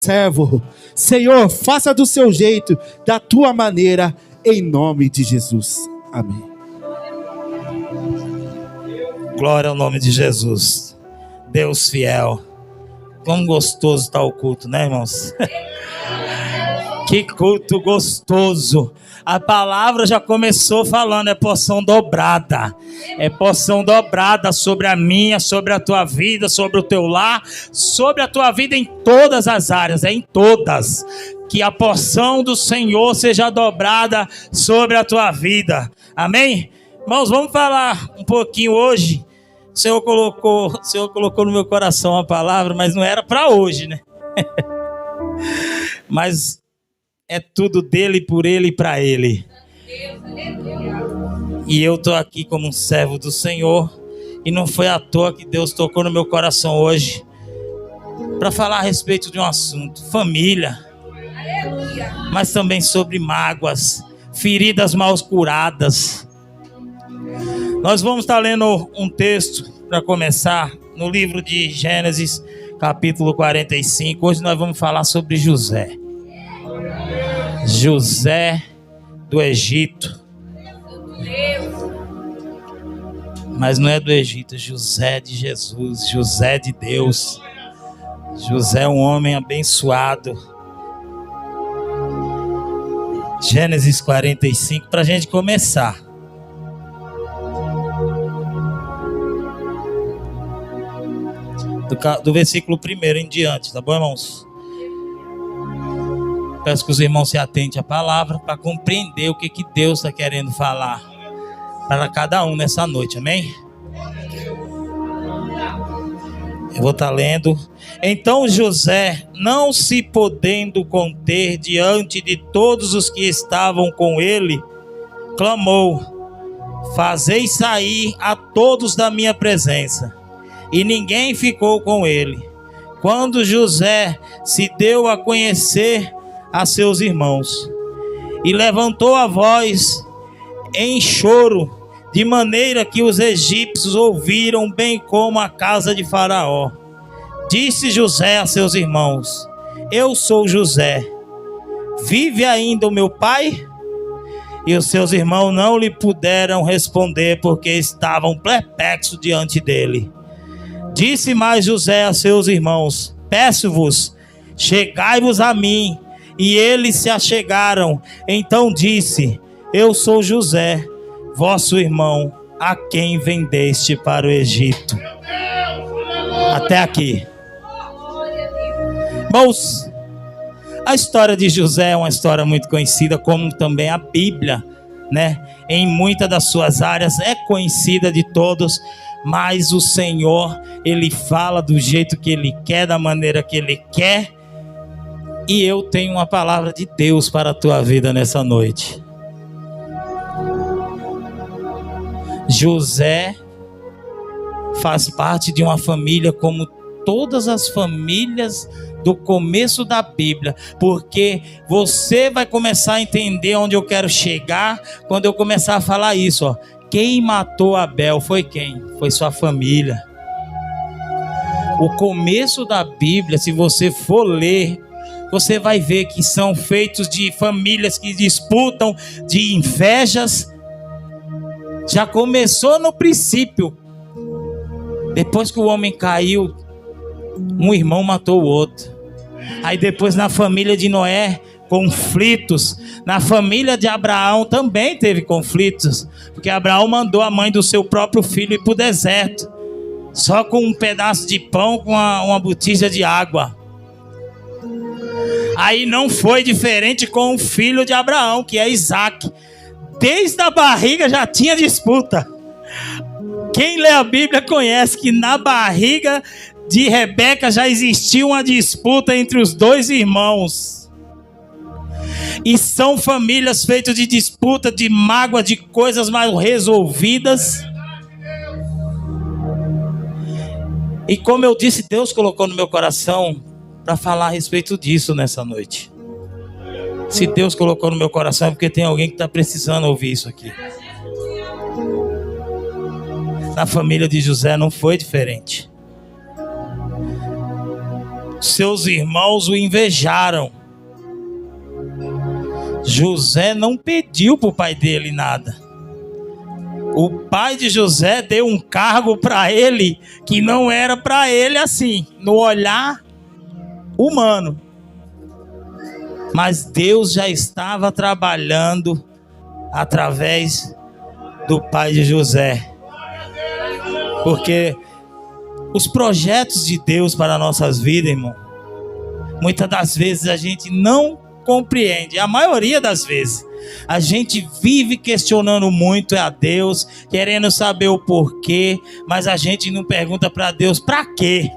servo. Senhor, faça do seu jeito, da tua maneira, em nome de Jesus. Amém. Glória ao nome de Jesus. Deus fiel. Como gostoso está o culto, né, irmãos? Que culto gostoso. A palavra já começou falando, é porção dobrada. É porção dobrada sobre a minha, sobre a tua vida, sobre o teu lar, sobre a tua vida em todas as áreas, em todas. Que a porção do Senhor seja dobrada sobre a tua vida. Amém? Irmãos, vamos falar um pouquinho hoje. O Senhor colocou no meu coração uma palavra, mas não era para hoje, né? Mas é tudo dele, por ele e para ele. E eu estou aqui como um servo do Senhor. E não foi à toa que Deus tocou no meu coração hoje para falar a respeito de um assunto: família. Mas também sobre mágoas, feridas mal curadas. Nós vamos estar lendo um texto para começar no livro de Gênesis, capítulo 45. Hoje nós vamos falar sobre José. José do Egito. Mas não é do Egito, é José de Jesus, José de Deus. José é um homem abençoado. Gênesis 45, para a gente começar. Do versículo 1 em diante, tá bom, irmãos? Peço que os irmãos se atentem à palavra para compreender o que Deus está querendo falar para cada um nessa noite, amém? Eu vou estar lendo. Então José, não se podendo conter diante de todos os que estavam com ele, clamou: fazei sair a todos da minha presença. E ninguém ficou com ele. Quando José se deu a conhecer a seus irmãos, e levantou a voz em choro, de maneira que os egípcios ouviram, bem como a casa de Faraó. Disse José a seus irmãos: eu sou José. Vive ainda o meu pai? E os seus irmãos não lhe puderam responder, porque estavam perplexos diante dele. Disse mais José a seus irmãos: peço-vos, chegai-vos a mim. E eles se achegaram. Então disse: eu sou José, vosso irmão, a quem vendeste para o Egito. Até aqui. Irmãos, a história de José é uma história muito conhecida, como também a Bíblia, né? Em muitas das suas áreas é conhecida de todos. Mas o Senhor, Ele fala do jeito que Ele quer, da maneira que Ele quer. E eu tenho uma palavra de Deus para a tua vida nessa noite. José faz parte de uma família como todas as famílias do começo da Bíblia, porque você vai começar a entender onde eu quero chegar quando eu começar a falar isso, ó. Quem matou Abel foi quem? Foi sua família. O começo da Bíblia, se você for ler, você vai ver que são feitos de famílias que disputam, de invejas. Já começou no princípio. Depois que o homem caiu, um irmão matou o outro. Aí depois na família de Noé, conflitos. Na família de Abraão também teve conflitos, porque Abraão mandou a mãe do seu próprio filho ir para o deserto, só com um pedaço de pão, com uma botija de água. Aí não foi diferente com o filho de Abraão, que é Isaac. Desde a barriga já tinha disputa. Quem lê a Bíblia conhece que na barriga de Rebeca já existia uma disputa entre os dois irmãos. E são famílias feitas de disputa, de mágoa, de coisas mal resolvidas. E como eu disse, Deus colocou no meu coração para falar a respeito disso nessa noite. Se Deus colocou no meu coração é porque tem alguém que está precisando ouvir isso aqui. Na família de José não foi diferente. seus irmãos o invejaram. José não pediu para o pai dele nada. O pai de José deu um cargo para ele que não era para ele assim, no olhar humano. Mas Deus já estava trabalhando através do pai de José. Porque os projetos de Deus para nossas vidas, irmão, muitas das vezes a gente não compreende. A maioria das vezes a gente vive questionando muito a Deus, querendo saber o porquê, mas a gente não pergunta para Deus para quê.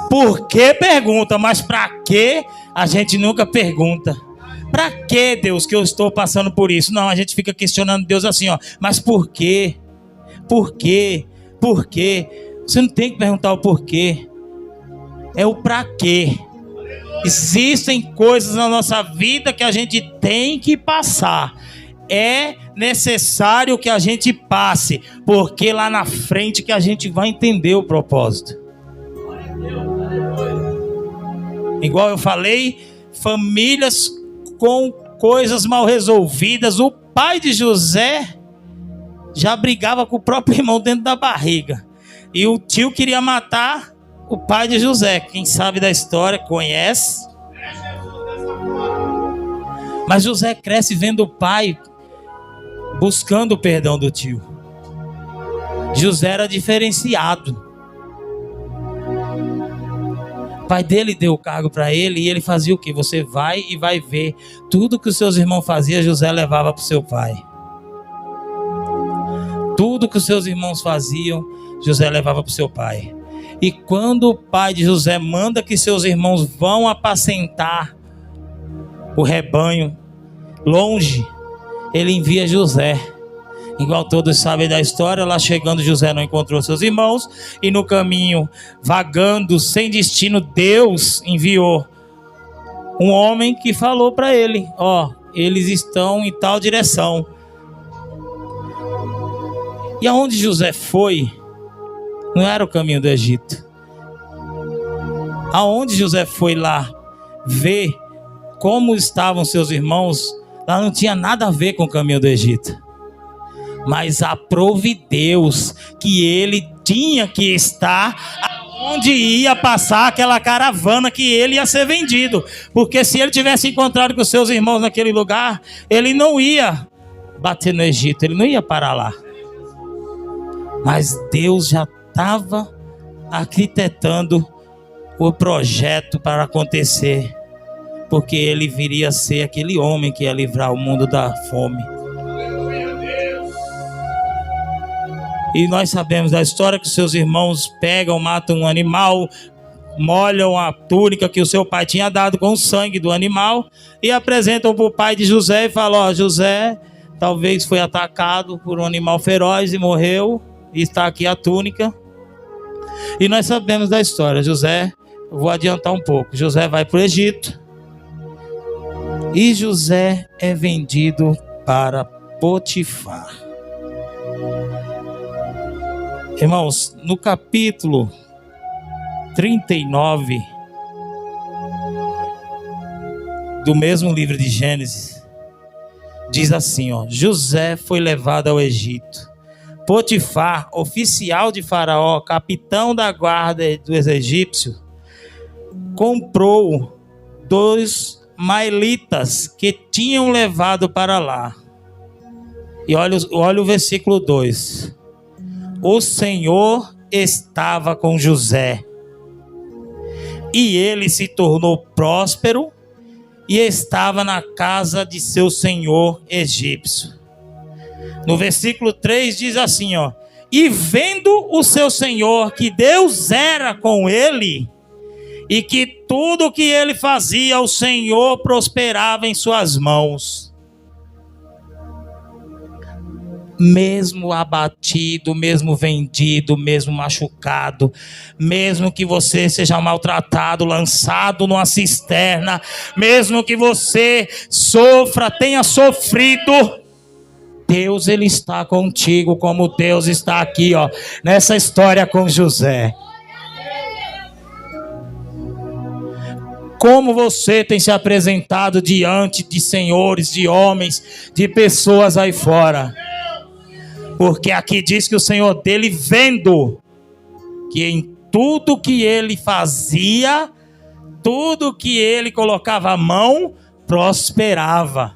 Por que pergunta, mas para quê a gente nunca pergunta. Para que, Deus, que eu estou passando por isso? Não, a gente fica questionando Deus assim, ó. Mas por quê? Por quê? Por quê? Você não tem que perguntar o porquê. É o para quê. Existem coisas na nossa vida que a gente tem que passar. É necessário que a gente passe, porque lá na frente que a gente vai entender o propósito. Igual eu falei, famílias com coisas mal resolvidas. O pai de José já brigava com o próprio irmão dentro da barriga. E o tio queria matar o pai de José. Quem sabe da história, conhece. Mas José cresce vendo o pai buscando o perdão do tio. José era diferenciado. O pai dele deu o cargo para ele e ele fazia o quê? Você vai e vai ver. Tudo que os seus irmãos faziam, José levava para o seu pai. Tudo que os seus irmãos faziam, José levava para o seu pai. E quando o pai de José manda que seus irmãos vão apacentar o rebanho longe, ele envia José. Igual todos sabem da história, lá chegando José não encontrou seus irmãos, e no caminho, vagando sem destino, Deus enviou um homem que falou para ele: ó, eles estão em tal direção. E aonde José foi, não era o caminho do Egito. Aonde José foi lá ver como estavam seus irmãos, lá não tinha nada a ver com o caminho do Egito. Mas aprove Deus que ele tinha que estar onde ia passar aquela caravana, que ele ia ser vendido. Porque se ele tivesse encontrado com seus irmãos naquele lugar, ele não ia bater no Egito, ele não ia parar lá. Mas Deus já estava arquitetando o projeto para acontecer, porque ele viria a ser aquele homem que ia livrar o mundo da fome. E nós sabemos da história que seus irmãos pegam, matam um animal, molham a túnica que o seu pai tinha dado com o sangue do animal e apresentam para o pai de José e falam: ó, José talvez foi atacado por um animal feroz e morreu, e está aqui a túnica. E nós sabemos da história. José, eu vou adiantar um pouco, José vai para o Egito e José é vendido para Potifar. Irmãos, no capítulo 39 do mesmo livro de Gênesis, diz assim, ó: José foi levado ao Egito. Potifar, oficial de Faraó, capitão da guarda dos egípcios, comprou 2 maelitas que tinham levado para lá. E olha o versículo 2. O Senhor estava com José, e ele se tornou próspero e estava na casa de seu senhor egípcio. No versículo 3 diz assim, ó: e vendo o seu senhor que Deus era com ele, e que tudo o que ele fazia, o Senhor prosperava em suas mãos. Mesmo abatido, mesmo vendido, mesmo machucado, mesmo que você seja maltratado, lançado numa cisterna, mesmo que você sofra, tenha sofrido, Deus, ele está contigo, como Deus está aqui, ó, nessa história com José. Como você tem se apresentado diante de senhores, de homens, de pessoas aí fora? Porque aqui diz que o Senhor dele, vendo que em tudo que ele fazia, tudo que ele colocava a mão, prosperava.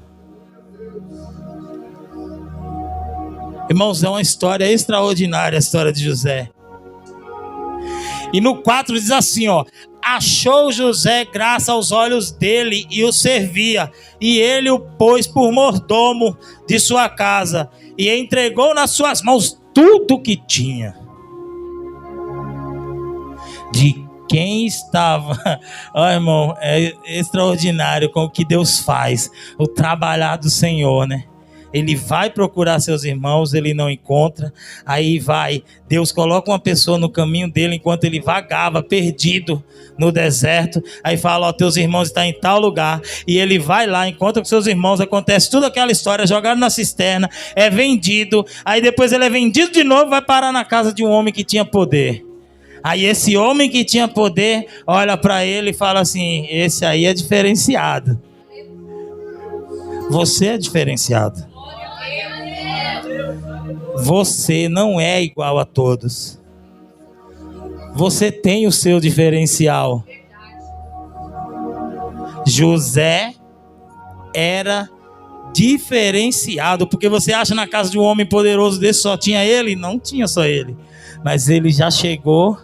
Irmãos, é uma história extraordinária a história de José. E no 4 diz assim, ó: achou José graça aos olhos dele e o servia, e ele o pôs por mordomo de sua casa, e entregou nas suas mãos tudo que tinha. De quem estava... Ó, irmão, é extraordinário com o que Deus faz, o trabalhar do Senhor, né? Ele vai procurar seus irmãos, ele não encontra, aí vai, Deus coloca uma pessoa no caminho dele enquanto ele vagava, perdido no deserto, aí fala, ó, teus irmãos estão em tal lugar, e ele vai lá, encontra com seus irmãos, acontece toda aquela história, jogado na cisterna, é vendido, aí depois ele é vendido de novo, vai parar na casa de um homem que tinha poder. Aí esse homem que tinha poder, olha para ele e fala assim, esse aí é diferenciado. Você é diferenciado. Você não é igual a todos. Você tem o seu diferencial. José era diferenciado, porque você acha na casa de um homem poderoso desse só tinha ele? Não tinha só ele, mas ele já chegou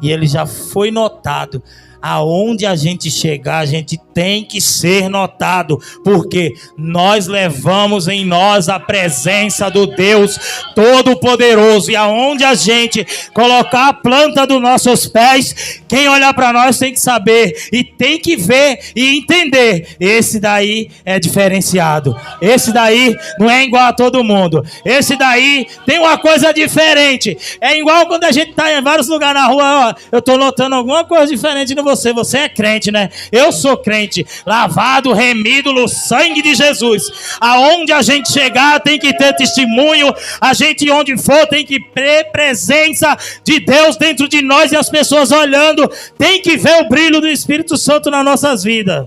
e ele já foi notado. Aonde a gente chegar, a gente tem que ser notado, porque nós levamos em nós a presença do Deus Todo-Poderoso, e aonde a gente colocar a planta dos nossos pés, quem olhar para nós tem que saber, e tem que ver e entender, esse daí é diferenciado, esse daí não é igual a todo mundo, esse daí tem uma coisa diferente. É igual quando a gente está em vários lugares na rua, ó, eu estou notando alguma coisa diferente no você é crente, né? Eu sou crente, lavado, remido no sangue de Jesus. Aonde a gente chegar tem que ter testemunho, a gente onde for tem que ter presença de Deus dentro de nós, e as pessoas olhando tem que ver o brilho do Espírito Santo nas nossas vidas.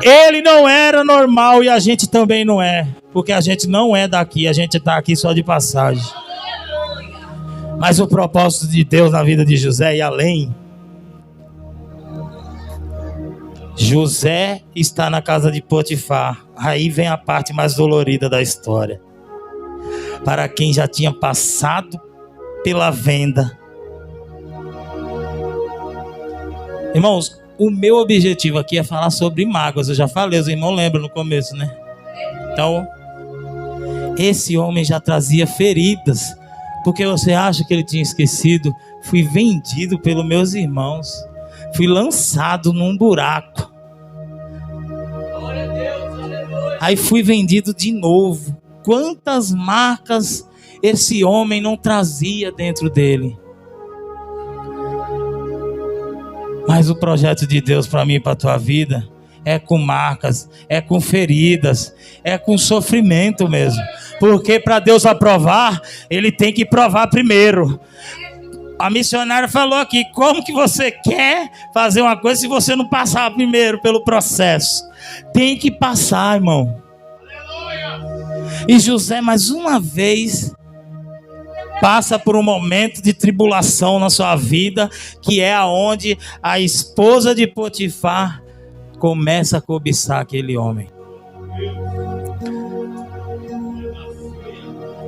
Ele não era normal e a gente também não é, porque a gente não é daqui, a gente está aqui só de passagem. Mas o propósito de Deus na vida de José e além. José está na casa de Potifar. Aí vem a parte mais dolorida da história. Para quem já tinha passado pela venda. Irmãos, o meu objetivo aqui é falar sobre mágoas. Eu já falei, os irmãos lembram no começo, né? Então, esse homem já trazia feridas. Porque você acha que ele tinha esquecido? Fui vendido pelos meus irmãos. Fui lançado num buraco. Aí fui vendido de novo. Quantas marcas esse homem não trazia dentro dele? Mas o projeto de Deus para mim e para a tua vida é com marcas, é com feridas, é com sofrimento mesmo. Porque para Deus aprovar, Ele tem que provar primeiro. A missionária falou aqui, como que você quer fazer uma coisa se você não passar primeiro pelo processo? Tem que passar, irmão. E José, mais uma vez, passa por um momento de tribulação na sua vida, que é aonde a esposa de Potifar começa a cobiçar aquele homem.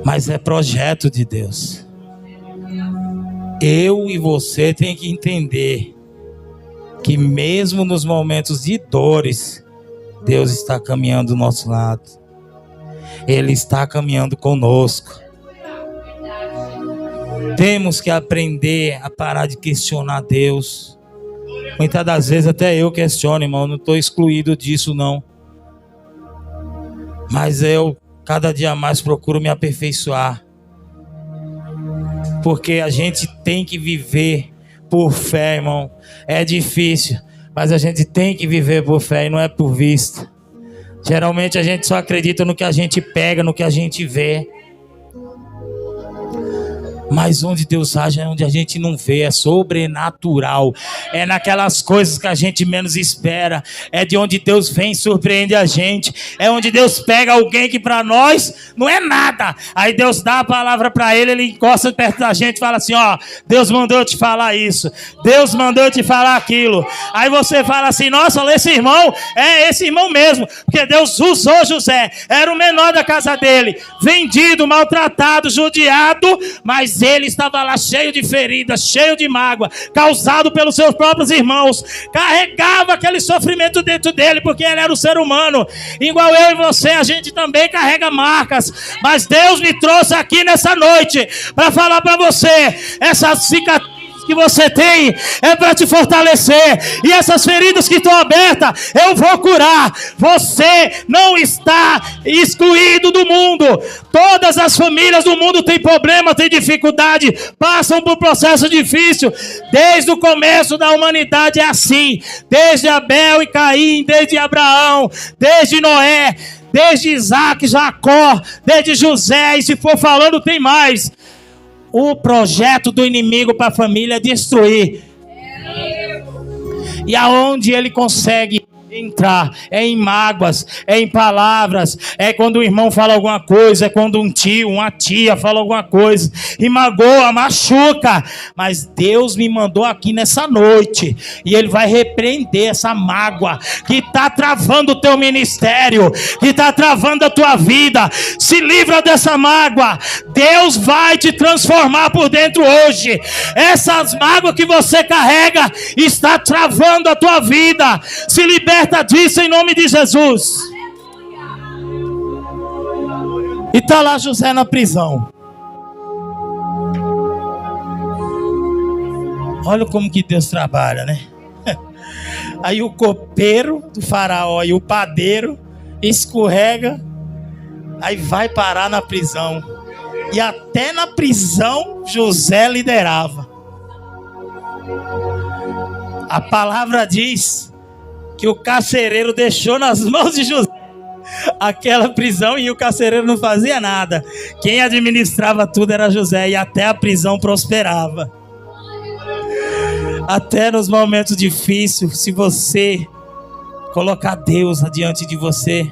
Mas é projeto de Deus. Eu e você tem que entender que mesmo nos momentos de dores, Deus está caminhando do nosso lado. Ele está caminhando conosco. Temos que aprender a parar de questionar Deus. Muitas das vezes até eu questiono, irmão, não estou excluído disso não. Mas eu cada dia mais procuro me aperfeiçoar. Porque a gente tem que viver por fé, irmão. É difícil, mas a gente tem que viver por fé e não é por vista. Geralmente a gente só acredita no que a gente pega, no que a gente vê. Mas onde Deus age é onde a gente não vê, é sobrenatural. É naquelas coisas que a gente menos espera. É de onde Deus vem e surpreende a gente. É onde Deus pega alguém que para nós não é nada. Aí Deus dá a palavra para ele, ele encosta perto da gente e fala assim, ó, Deus mandou eu te falar isso. Deus mandou eu te falar aquilo. Aí você fala assim, nossa, esse irmão, é esse irmão mesmo. Porque Deus usou José. Era o menor da casa dele. Vendido, maltratado, judiado, mas ele estava lá cheio de feridas, cheio de mágoa, causado pelos seus próprios irmãos. Carregava aquele sofrimento dentro dele, porque ele era um ser humano. Igual eu e você, a gente também carrega marcas. Mas Deus me trouxe aqui nessa noite para falar para você, essas cicatrizes que você tem é para te fortalecer, e essas feridas que estão abertas eu vou curar. Você não está excluído do mundo. Todas as famílias do mundo têm problema, têm dificuldade, passam por processo difícil. Desde o começo da humanidade é assim, desde Abel e Caim, desde Abraão, desde Noé, desde Isaac, Jacó, desde José, e se for falando tem mais. O projeto do inimigo para a família é destruir. E aonde ele consegue entrar é em mágoas, é em palavras, é quando o irmão fala alguma coisa, é quando um tio, uma tia fala alguma coisa e magoa, machuca. Mas Deus me mandou aqui nessa noite e ele vai repreender essa mágoa que está travando o teu ministério, que está travando a tua vida. Se livra dessa mágoa. Deus vai te transformar por dentro hoje. Essas mágoas que você carrega está travando a tua vida. Se liberta disso em nome de Jesus. E está lá José na prisão. Olha como que Deus trabalha, né? Aí o copeiro do faraó e o padeiro escorrega, aí vai parar na prisão. E até na prisão José liderava. A palavra diz que o carcereiro deixou nas mãos de José aquela prisão e o carcereiro não fazia nada. Quem administrava tudo era José, e até a prisão prosperava. Até nos momentos difíceis, se você colocar Deus adiante de você,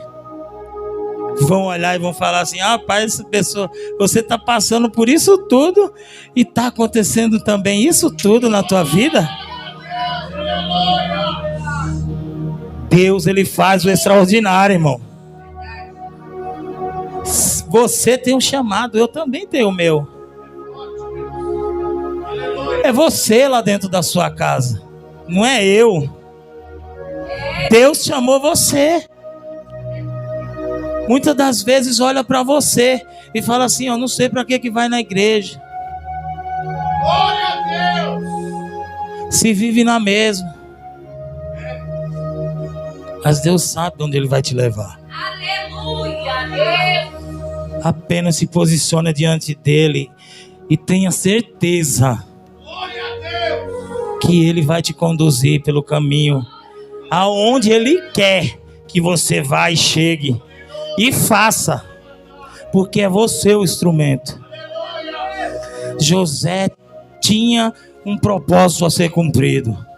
vão olhar e vão falar assim, rapaz, essa pessoa, você está passando por isso tudo e está acontecendo também isso tudo na tua vida? Deus, ele faz o extraordinário, irmão. Você tem um chamado, eu também tenho o meu. É você lá dentro da sua casa, não é eu. Deus chamou você. Muitas das vezes olha para você e fala assim, eu não sei para que vai na igreja. Glória a Deus. Se vive na mesma. Mas Deus sabe onde ele vai te levar. Aleluia, Deus. Apenas se posicione diante dele e tenha certeza que ele vai te conduzir pelo caminho aonde ele quer que você vá e chegue. E faça, porque é você o instrumento. José tinha um propósito a ser cumprido.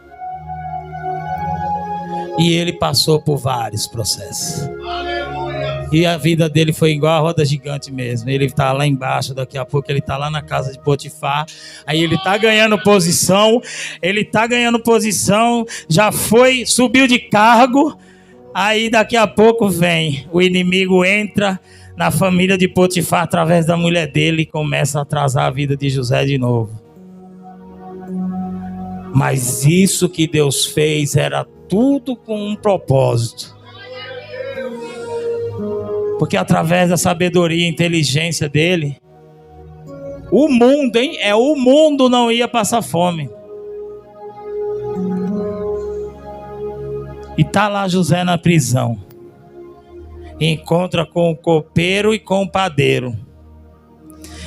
E ele passou por vários processos. Aleluia. E a vida dele foi igual a roda gigante mesmo. Ele está lá embaixo, daqui a pouco ele está lá na casa de Potifar. Aí ele está ganhando posição. Já foi, subiu de cargo. Aí daqui a pouco vem, o inimigo entra na família de Potifar através da mulher dele e começa a atrasar a vida de José de novo. Mas isso que Deus fez era tudo com um propósito. Porque através da sabedoria e inteligência dele, o mundo não ia passar fome. E tá lá José na prisão. Encontra com o copeiro e com o padeiro.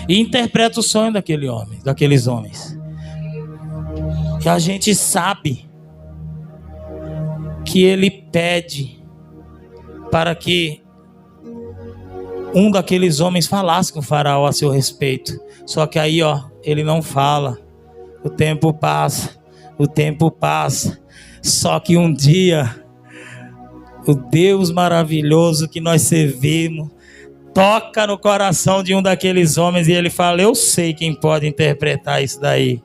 E interpreta o sonho daqueles homens. E a gente sabe que ele pede para que um daqueles homens falasse com o faraó a seu respeito. Só que aí, ele não fala. O tempo passa, o tempo passa. Só que um dia, o Deus maravilhoso que nós servimos toca no coração de um daqueles homens e ele fala: eu sei quem pode interpretar isso daí.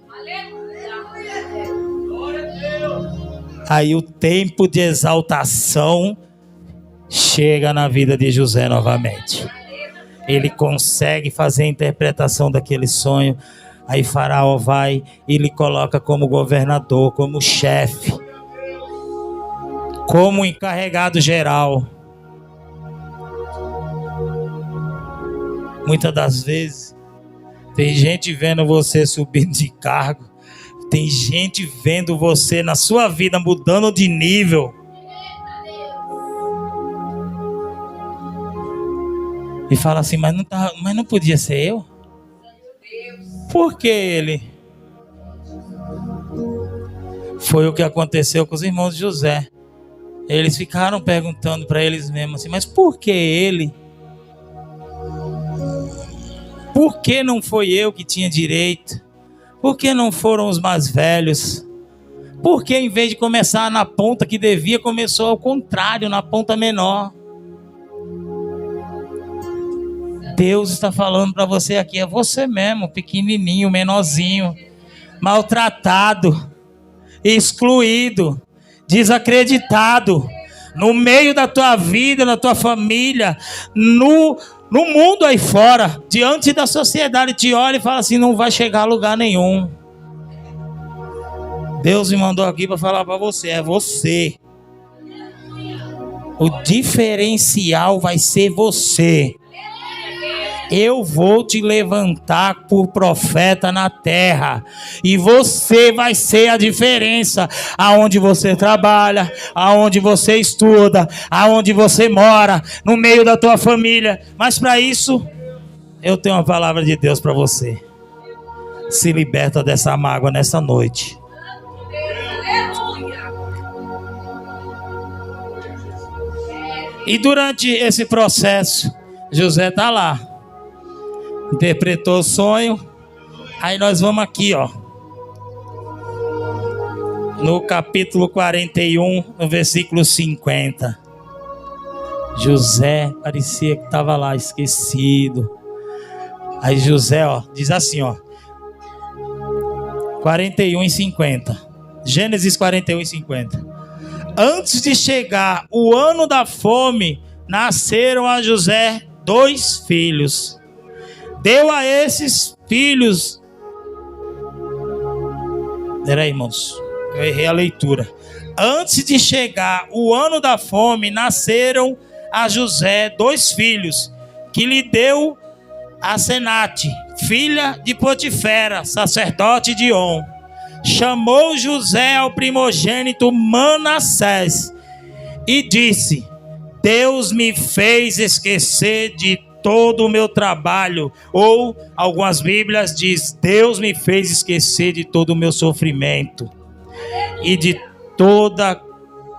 Aí o tempo de exaltação chega na vida de José novamente. Ele consegue fazer a interpretação daquele sonho. Aí Faraó vai e lhe coloca como governador, como chefe, como encarregado geral. Muitas das vezes tem gente vendo você subindo de cargo, tem gente vendo você na sua vida mudando de nível, e fala assim: mas não podia ser eu? Por que ele? Foi o que aconteceu com os irmãos de José. Eles ficaram perguntando para eles mesmos assim: mas por que ele? Por que não foi eu que tinha direito? Por que não foram os mais velhos? Por que em vez de começar na ponta que devia, começou ao contrário, na ponta menor? Deus está falando para você aqui: é você mesmo, pequenininho, menorzinho, maltratado, excluído, desacreditado, no meio da tua vida, da tua família, no mundo aí fora, diante da sociedade, te olha e fala assim: não vai chegar a lugar nenhum. Deus me mandou aqui para falar para você: é você. O diferencial vai ser você. Eu vou te levantar por profeta na terra, e você vai ser a diferença, aonde você trabalha, aonde você estuda, aonde você mora, no meio da tua família. Mas para isso, eu tenho uma palavra de Deus para você. Se liberta dessa mágoa nessa noite. E durante esse processo, José está lá, interpretou o sonho. Aí nós vamos aqui, ó, no capítulo 41, no versículo 50. José parecia que estava lá esquecido. Aí José, ó, diz assim, ó, 41 e 50. Gênesis 41 e 50. Antes de chegar o ano da fome, nasceram a José 2 filhos. Deu a esses filhos... Peraí, irmãos, eu errei a leitura. Antes de chegar o ano da fome, nasceram a José 2 filhos, que lhe deu a Senate, filha de Potifera, sacerdote de On. Chamou José ao primogênito Manassés e disse: Deus me fez esquecer de todo o meu trabalho. Ou algumas Bíblias diz: Deus me fez esquecer de todo o meu sofrimento e de toda a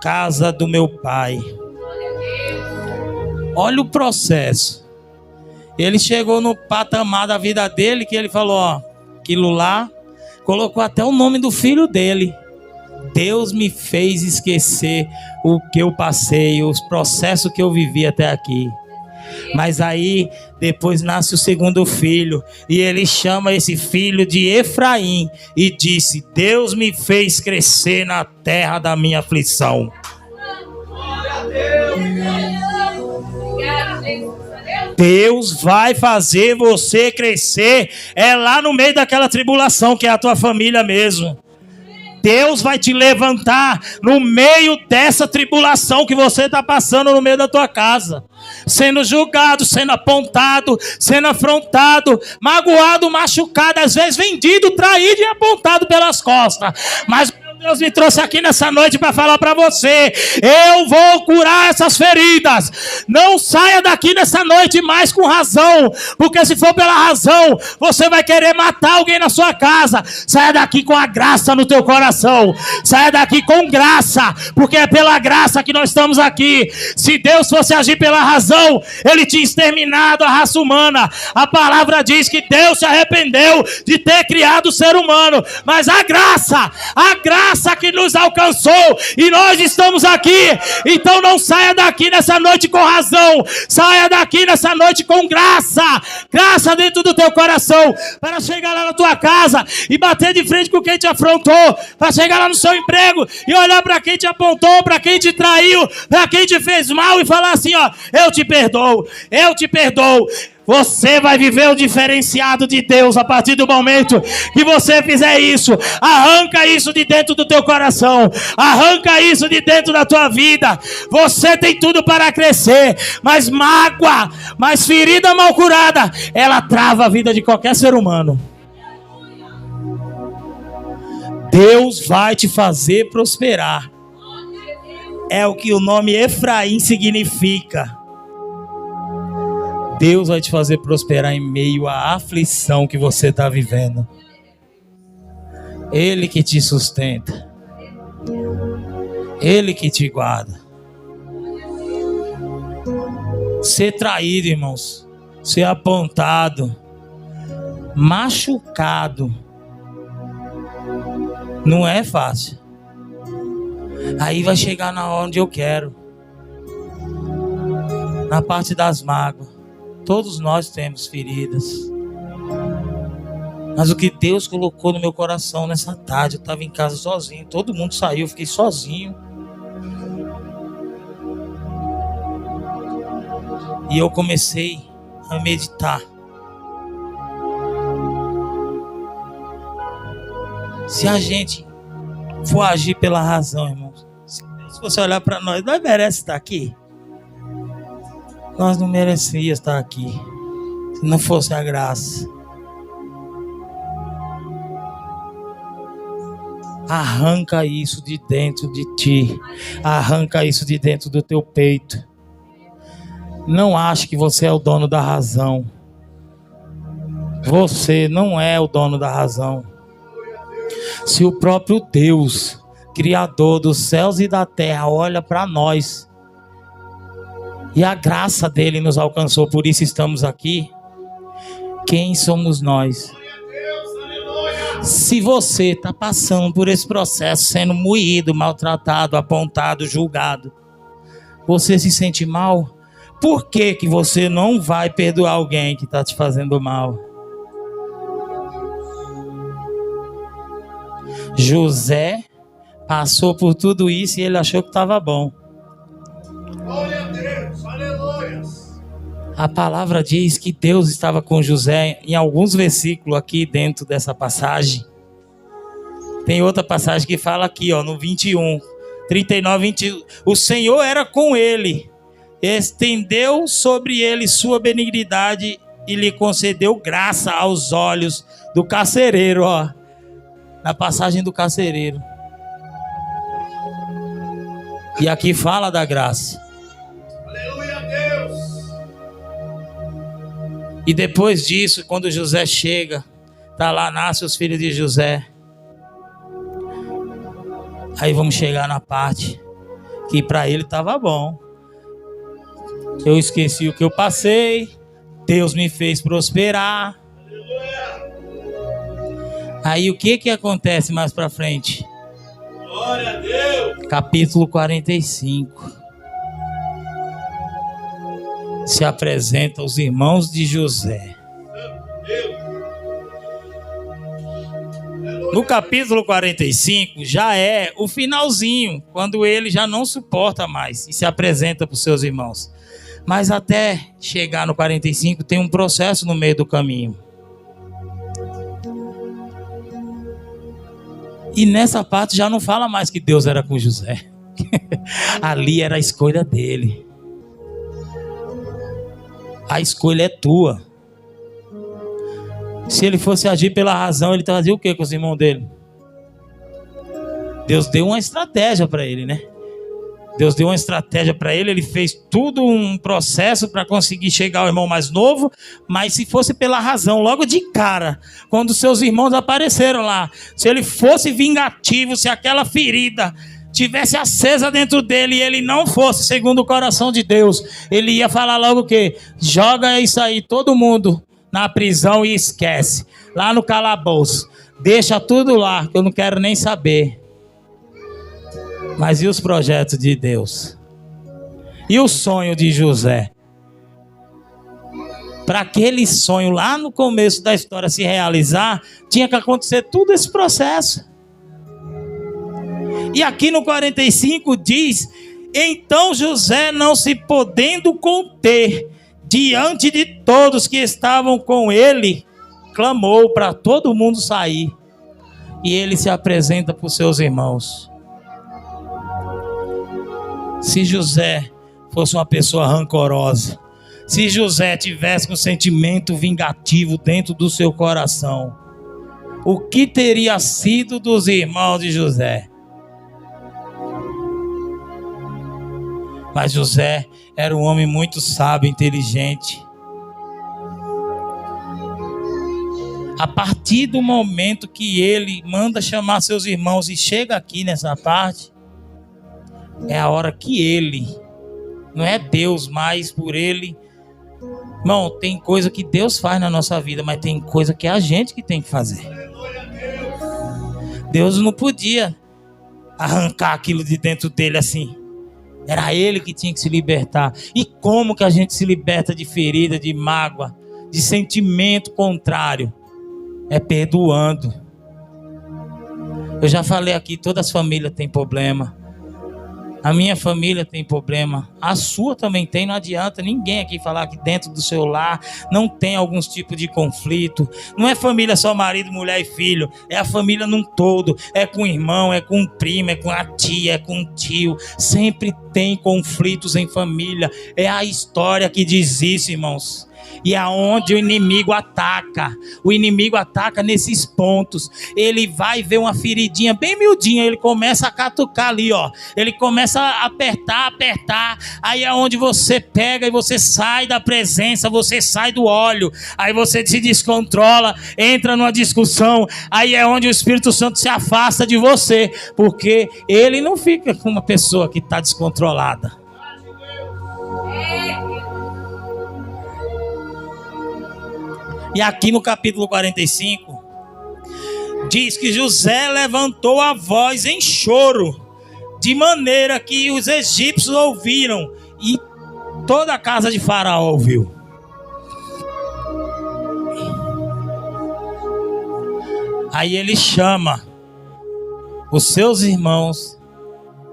casa do meu pai. Olha o processo. Ele chegou no patamar da vida dele que ele falou, ó, aquilo lá, colocou até o nome do filho dele. Deus me fez esquecer o que eu passei, os processos que eu vivi até aqui. Mas aí depois nasce o segundo filho, e ele chama esse filho de Efraim e disse: Deus me fez crescer na terra da minha aflição. Deus vai fazer você crescer lá no meio daquela tribulação que é a tua família mesmo. Deus vai te levantar no meio dessa tribulação que você está passando no meio da tua casa. Sendo julgado, sendo apontado, sendo afrontado, magoado, machucado, às vezes vendido, traído e apontado pelas costas. Mas Deus me trouxe aqui nessa noite para falar para você: eu vou curar essas feridas. Não saia daqui nessa noite mais com razão, porque se for pela razão, você vai querer matar alguém na sua casa. Saia daqui com a graça no teu coração. Saia daqui com graça, porque é pela graça que nós estamos aqui. Se Deus fosse agir pela razão, Ele tinha exterminado a raça humana. A palavra diz que Deus se arrependeu de ter criado o ser humano, mas a graça que nos alcançou, e nós estamos aqui. Então não saia daqui nessa noite com razão, saia daqui nessa noite com graça dentro do teu coração, para chegar lá na tua casa e bater de frente com quem te afrontou, para chegar lá no seu emprego e olhar para quem te apontou, para quem te traiu, para quem te fez mal, e falar assim: ó, eu te perdoo. Você vai viver o diferenciado de Deus a partir do momento que você fizer isso. Arranca isso de dentro do teu coração. Arranca isso de dentro da tua vida. Você tem tudo para crescer, mas mágoa, mas ferida mal curada, ela trava a vida de qualquer ser humano. Deus vai te fazer prosperar. É o que o nome Efraim significa. Deus vai te fazer prosperar em meio à aflição que você está vivendo. Ele que te sustenta. Ele que te guarda. Ser traído, irmãos, ser apontado, machucado, não é fácil. Aí vai chegar na hora onde eu quero, na parte das mágoas. Todos nós temos feridas, mas o que Deus colocou no meu coração nessa tarde, eu estava em casa sozinho, todo mundo saiu, eu fiquei sozinho, e eu comecei a meditar. Se a gente for agir pela razão, irmãos, se você olhar para nós merece estar aqui? Nós não merecíamos estar aqui se não fosse a graça. Arranca isso de dentro de ti. Arranca isso de dentro do teu peito. Não ache que você é o dono da razão. Você não é o dono da razão. Se o próprio Deus, Criador dos céus e da terra, olha para nós, e a graça dele nos alcançou, por isso estamos aqui, quem somos nós? Se você está passando por esse processo, sendo moído, maltratado, apontado, julgado, você se sente mal, por que que você não vai perdoar alguém que está te fazendo mal? José passou por tudo isso e ele achou que estava bom. Glória a Deus, aleluia. A palavra diz que Deus estava com José em alguns versículos aqui dentro dessa passagem. Tem outra passagem que fala aqui, ó, no 21, 39, 21. O Senhor era com ele, estendeu sobre ele sua benignidade e lhe concedeu graça aos olhos do carcereiro, ó. Na passagem do carcereiro. E aqui fala da graça. Aleluia a Deus. E depois disso, quando José chega, tá lá, nasce os filhos de José. Aí vamos chegar na parte que para ele estava bom. Eu esqueci o que eu passei, Deus me fez prosperar. Aleluia. Aí o que acontece mais para frente? Glória a Deus. Capítulo 45. Se apresenta os irmãos de José. No capítulo 45 já é o finalzinho, quando ele já não suporta mais e se apresenta para os seus irmãos. Mas até chegar no 45 tem um processo no meio do caminho. E nessa parte já não fala mais que Deus era com José. Ali era a escolha dele. A escolha é tua. Se ele fosse agir pela razão, ele fazia o que com os irmãos dele? Deus deu uma estratégia para ele, né? Deus deu uma estratégia para ele, ele fez tudo um processo para conseguir chegar ao irmão mais novo, mas se fosse pela razão, logo de cara, quando seus irmãos apareceram lá, se ele fosse vingativo, se aquela ferida tivesse acesa dentro dele e ele não fosse segundo o coração de Deus, ele ia falar logo o quê? Joga isso aí, todo mundo na prisão e esquece, lá no calabouço, deixa tudo lá, que eu não quero nem saber. Mas e os projetos de Deus? E o sonho de José? Para aquele sonho lá no começo da história se realizar, tinha que acontecer todo esse processo. E aqui no 45 diz: então José, não se podendo conter diante de todos que estavam com ele, clamou para todo mundo sair. E ele se apresenta para os seus irmãos. Se José fosse uma pessoa rancorosa, se José tivesse um sentimento vingativo dentro do seu coração, o que teria sido dos irmãos de José? Mas José era um homem muito sábio, inteligente. A partir do momento que ele manda chamar seus irmãos e chega aqui nessa parte, é a hora que ele, não é Deus, mas por ele. Irmão, tem coisa que Deus faz na nossa vida, mas tem coisa que é a gente que tem que fazer. Deus não podia arrancar aquilo de dentro dele assim. Era ele que tinha que se libertar. E como que a gente se liberta de ferida, de mágoa, de sentimento contrário? É perdoando. Eu já falei aqui, todas as famílias têm problema. A minha família tem problema, a sua também tem, não adianta ninguém aqui falar que dentro do seu lar não tem algum tipo de conflito. Não é família só marido, mulher e filho, é a família num todo, é com o irmão, é com o primo, é com a tia, é com o tio. Sempre tem conflitos em família, é a história que diz isso, irmãos. E aonde o inimigo ataca nesses pontos. Ele vai ver uma feridinha bem miudinha, ele começa a catucar ali, ó. Ele começa a apertar. Aí é onde você pega e você sai da presença, você sai do óleo. Aí você se descontrola, entra numa discussão. Aí é onde o Espírito Santo se afasta de você, porque ele não fica com uma pessoa que está descontrolada. E aqui no capítulo 45, diz que José levantou a voz em choro, de maneira que os egípcios ouviram e toda a casa de Faraó ouviu. Aí ele chama os seus irmãos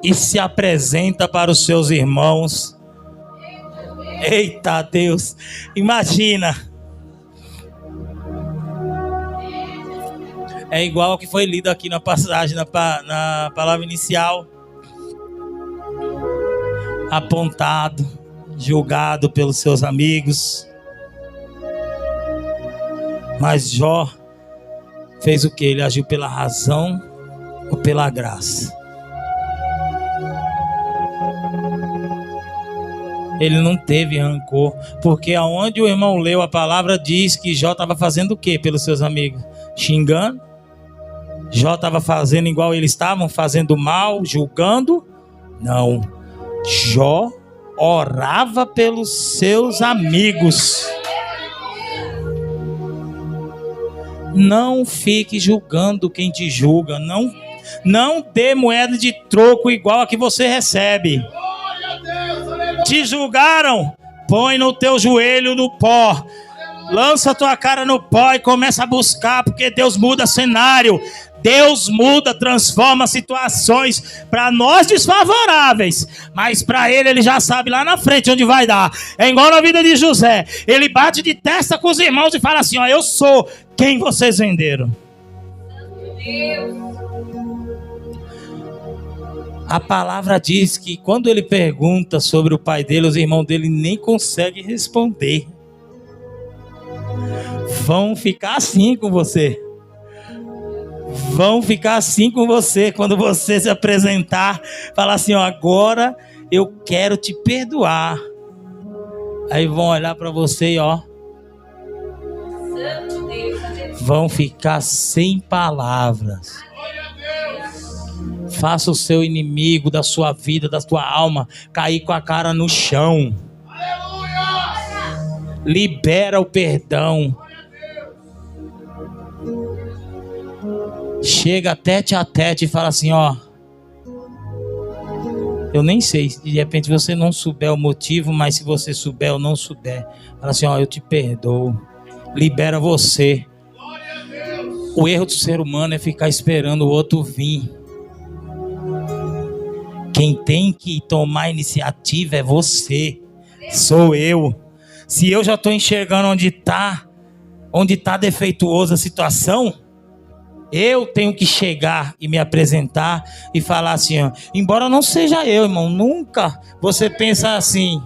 e se apresenta para os seus irmãos. Eita Deus, imagina. É igual ao que foi lido aqui na passagem, na palavra inicial. Apontado, julgado pelos seus amigos. Mas Jó fez o que? Ele agiu pela razão ou pela graça? Ele não teve rancor, porque aonde o irmão leu a palavra diz que Jó estava fazendo o que pelos seus amigos? Xingando? Jó estava fazendo igual eles estavam, fazendo mal, julgando? Não. Jó orava pelos seus amigos. Não fique julgando quem te julga. Não dê moeda de troco igual a que você recebe. Te julgaram? Põe no teu joelho no pó. Lança a tua cara no pó e começa a buscar, porque Deus muda cenário. Deus muda, transforma situações para nós desfavoráveis, mas para ele já sabe lá na frente onde vai dar. É igual na vida de José. Ele bate de testa com os irmãos e fala assim: ó, eu sou quem vocês venderam. A palavra diz que quando ele pergunta sobre o pai dele, os irmãos dele nem conseguem responder. Vão ficar assim com você. vão ficar assim com você quando você se apresentar, falar assim, ó, agora eu quero te perdoar. Aí vão olhar para você e ó, vão ficar sem palavras. Faça o seu inimigo da sua vida, da sua alma, cair com a cara no chão. Libera o perdão. Chega tete a tete e fala assim, ó, eu nem sei, se de repente você não souber o motivo, mas se você souber ou não souber, fala assim, ó, eu te perdoo. Libera você. O erro do ser humano é ficar esperando o outro vir. Quem tem que tomar a iniciativa é você, sou eu. Se eu já estou enxergando onde tá defeituosa a situação, eu tenho que chegar e me apresentar e falar assim, ó, embora não seja eu, irmão, nunca você pensa assim,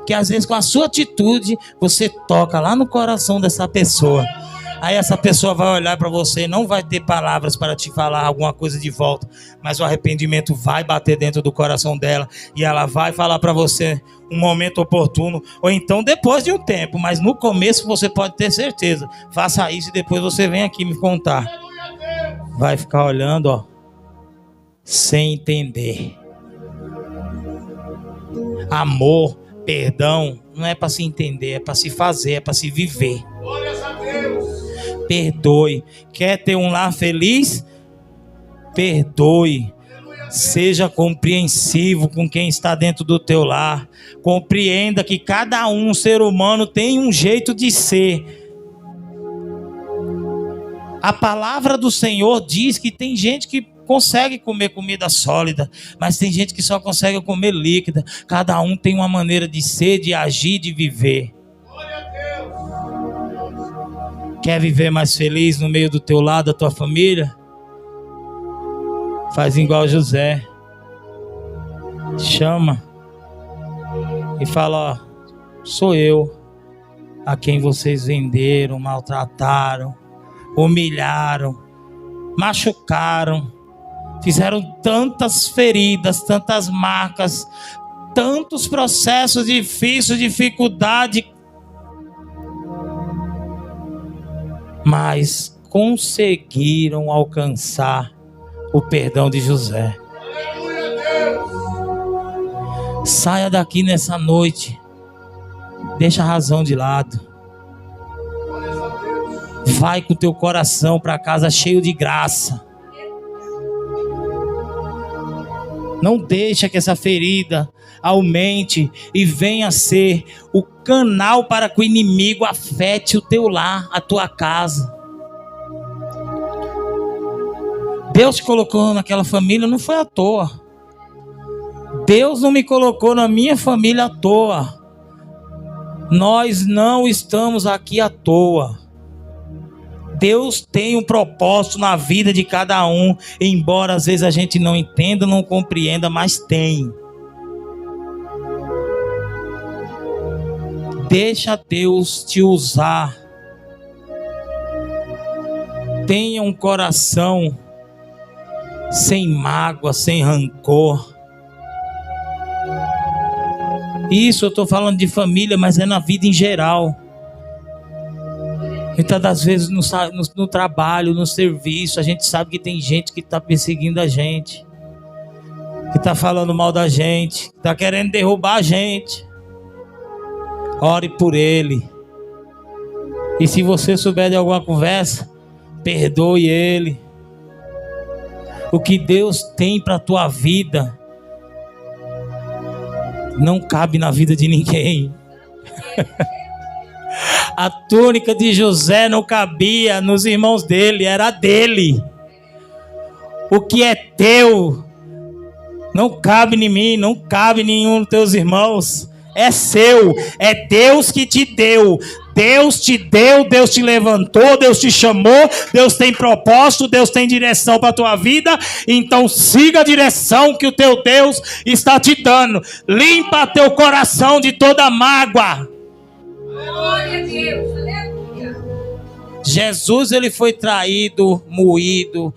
que às vezes com a sua atitude você toca lá no coração dessa pessoa. Aí essa pessoa vai olhar para você, não vai ter palavras para te falar alguma coisa de volta, mas o arrependimento vai bater dentro do coração dela e ela vai falar para você um momento oportuno, ou então depois de um tempo, mas no começo você pode ter certeza. Faça isso e depois você vem aqui me contar. Vai ficar olhando, ó, sem entender. Amor, perdão, não é para se entender, é para se fazer, é para se viver. Perdoe. Quer ter um lar feliz? Perdoe. Seja compreensivo com quem está dentro do teu lar. Compreenda que cada ser humano tem um jeito de ser. A palavra do Senhor diz que tem gente que consegue comer comida sólida, mas tem gente que só consegue comer líquida. Cada um tem uma maneira de ser, de agir, de viver. Quer viver mais feliz no meio do teu lar, da tua família? Faz igual José. Chama e fala, ó, sou eu a quem vocês venderam, maltrataram, humilharam, machucaram, fizeram tantas feridas, tantas marcas, tantos processos difíceis, dificuldade, mas conseguiram alcançar o perdão de José. Saia daqui nessa noite, deixa a razão de lado, vai com o teu coração para casa cheio de graça. Não deixa que essa ferida aumente e venha a ser o canal para que o inimigo afete o teu lar, a tua casa. Deus te colocou naquela família, não foi à toa. Deus não me colocou na minha família à toa. Nós não estamos aqui à toa. Deus tem um propósito na vida de cada um, embora às vezes a gente não entenda, não compreenda, mas tem. Deixa Deus te usar. Tenha um coração sem mágoa, sem rancor. Isso eu estou falando de família, mas é na vida em geral. Muitas das vezes no trabalho, no serviço, a gente sabe que tem gente que está perseguindo a gente, que está falando mal da gente, que está querendo derrubar a gente. Ore por ele. E se você souber de alguma conversa, perdoe ele. O que Deus tem para a tua vida não cabe na vida de ninguém. A túnica de José não cabia nos irmãos dele, era dele. O que é teu não cabe em mim, não cabe em nenhum dos teus irmãos. É seu, é Deus que te deu. Deus te deu, Deus te levantou, Deus te chamou, Deus tem propósito, Deus tem direção para a tua vida. Então siga a direção que o teu Deus está te dando. Limpa teu coração de toda mágoa. Glória a Deus, aleluia. Jesus, ele foi traído, moído,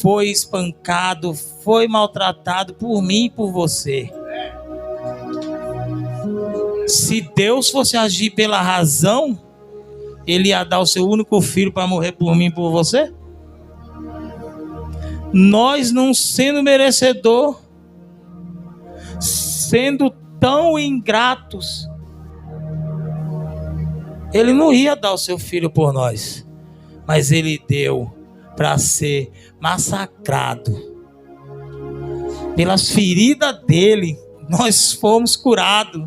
foi espancado, foi maltratado por mim e por você. Se Deus fosse agir pela razão, ele ia dar o seu único filho para morrer por mim e por você? Nós não sendo merecedor, sendo tão ingratos, ele não ia dar o seu filho por nós, mas ele deu para ser massacrado. Pelas feridas dele, nós fomos curados,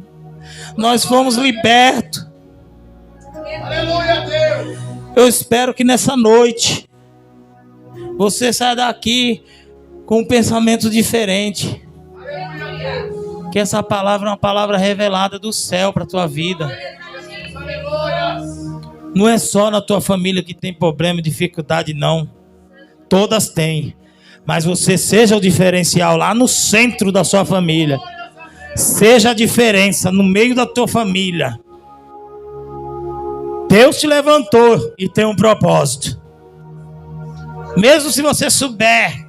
nós fomos libertos. Aleluia, Deus. Eu espero que nessa noite você saia daqui com um pensamento diferente. Aleluia, Deus. Que essa palavra é uma palavra revelada do céu para a tua vida. Aleluia. Não é só na tua família que tem problema e dificuldade, não. Todas têm. Mas você seja o diferencial lá no centro da sua família. Seja a diferença no meio da tua família. Deus te levantou e tem um propósito. Mesmo se você souber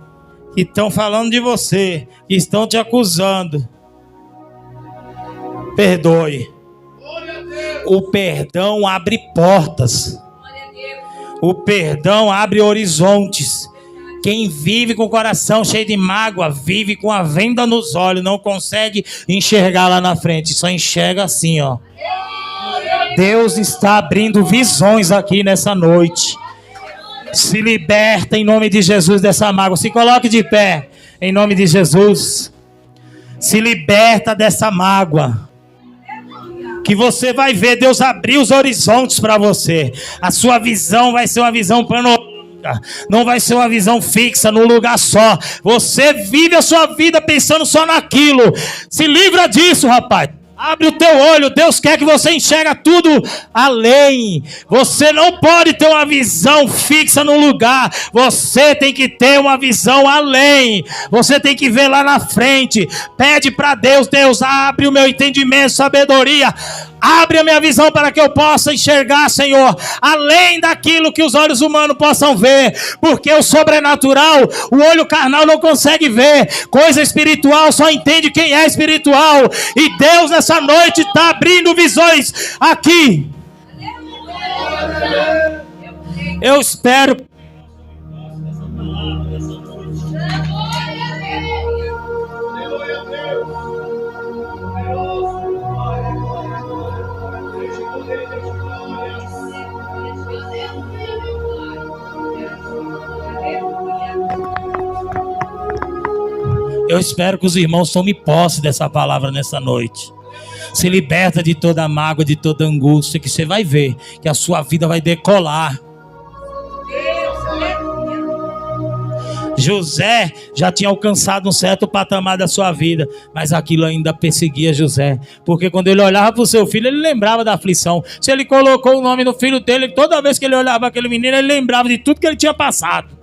que estão falando de você, que estão te acusando, perdoe. O perdão abre portas. O perdão abre horizontes. Quem vive com o coração cheio de mágoa, vive com a venda nos olhos, não consegue enxergar lá na frente, só enxerga assim, ó. Deus está abrindo visões aqui nessa noite. Se liberta em nome de Jesus dessa mágoa. Se coloque de pé em nome de Jesus. Se liberta dessa mágoa. Que você vai ver Deus abrir os horizontes para você. A sua visão vai ser uma visão panorâmica. Não vai ser uma visão fixa num lugar só. Você vive a sua vida pensando só naquilo. Se livra disso, rapaz. Abre o teu olho. Deus quer que você enxerga tudo além. Você não pode ter uma visão fixa num lugar. Você tem que ter uma visão além. Você tem que ver lá na frente. Pede para Deus: Deus, abre o meu entendimento, sabedoria. Abre a minha visão para que eu possa enxergar, Senhor, além daquilo que os olhos humanos possam ver. Porque o sobrenatural, o olho carnal não consegue ver. Coisa espiritual só entende quem é espiritual. E Deus nessa noite está abrindo visões aqui. Eu espero. Eu espero que os irmãos tomem posse dessa palavra nessa noite. Se liberta de toda mágoa, de toda angústia, que você vai ver que a sua vida vai decolar. José já tinha alcançado um certo patamar da sua vida, mas aquilo ainda perseguia José, porque quando ele olhava para o seu filho, ele lembrava da aflição. Se ele colocou o nome no filho dele, toda vez que ele olhava aquele menino, ele lembrava de tudo que ele tinha passado.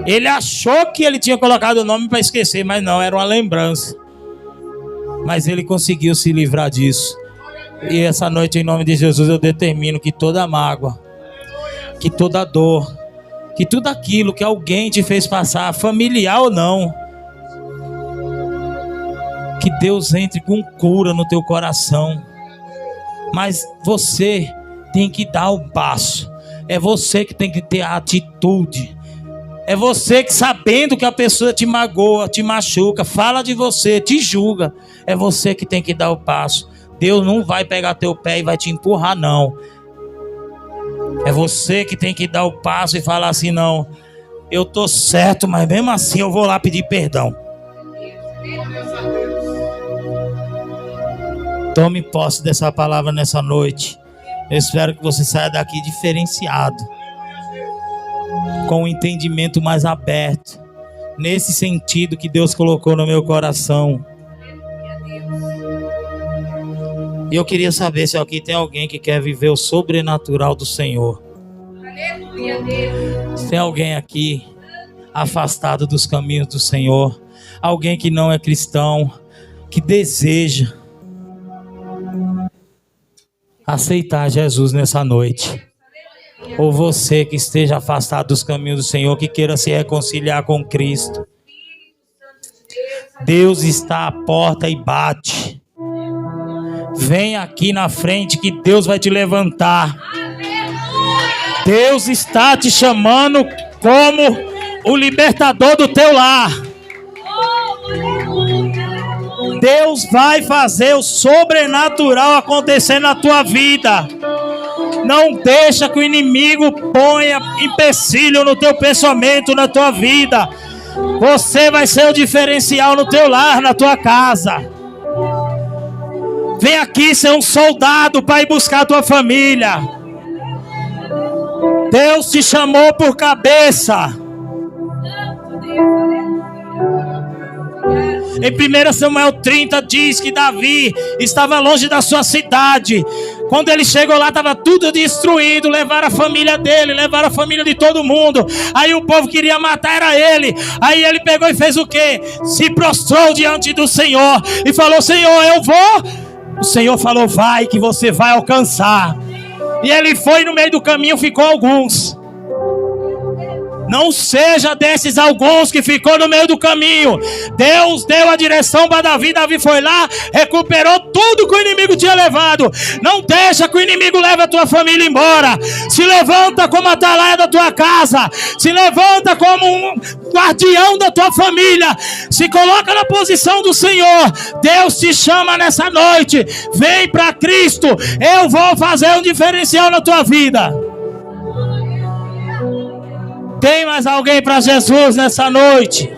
Ele achou que ele tinha colocado o nome para esquecer, mas não, era uma lembrança. Mas ele conseguiu se livrar disso. E essa noite, em nome de Jesus, eu determino que toda mágoa, que toda dor, que tudo aquilo que alguém te fez passar, familiar ou não, que Deus entre com cura no teu coração. Mas você tem que dar o passo. É você que tem que ter a atitude. É você que, sabendo que a pessoa te magoa, te machuca, fala de você, te julga, é você que tem que dar o passo. Deus não vai pegar teu pé e vai te empurrar, não. É você que tem que dar o passo e falar assim: não, eu tô certo, mas mesmo assim eu vou lá pedir perdão. Tome posse dessa palavra nessa noite. Eu espero que você saia daqui diferenciado, com um entendimento mais aberto, nesse sentido que Deus colocou no meu coração. E eu queria saber se aqui tem alguém que quer viver o sobrenatural do Senhor. Se tem alguém aqui afastado dos caminhos do Senhor, alguém que não é cristão, que deseja aceitar Jesus nessa noite. Ou você que esteja afastado dos caminhos do Senhor, que queira se reconciliar com Cristo. Deus está à porta e bate. Vem aqui na frente que Deus vai te levantar. Deus está te chamando como o libertador do teu lar. Deus vai fazer o sobrenatural acontecer na tua vida. Não deixa que o inimigo ponha empecilho no teu pensamento, na tua vida. Você vai ser o diferencial no teu lar, na tua casa. Vem aqui ser um soldado para ir buscar a tua família. Deus te chamou por cabeça. Em 1 Samuel 30 diz que Davi estava longe da sua cidade. Quando ele chegou lá, estava tudo destruído. Levaram a família dele, levaram a família de todo mundo. Aí o povo queria matar, era ele. Aí ele pegou e fez o quê? Se prostrou diante do Senhor e falou: Senhor, eu vou. O Senhor falou: vai, que você vai alcançar. E ele foi, no meio do caminho ficou alguns. Não seja desses alguns que ficou no meio do caminho. Deus deu a direção para Davi. Davi foi lá, recuperou tudo que o inimigo tinha levado. Não deixa que o inimigo leve a tua família embora. Se levanta como atalaia da tua casa. Se levanta como um guardião da tua família. Se coloca na posição do Senhor. Deus te chama nessa noite. Vem para Cristo. Eu vou fazer um diferencial na tua vida. Tem mais alguém para Jesus nessa noite?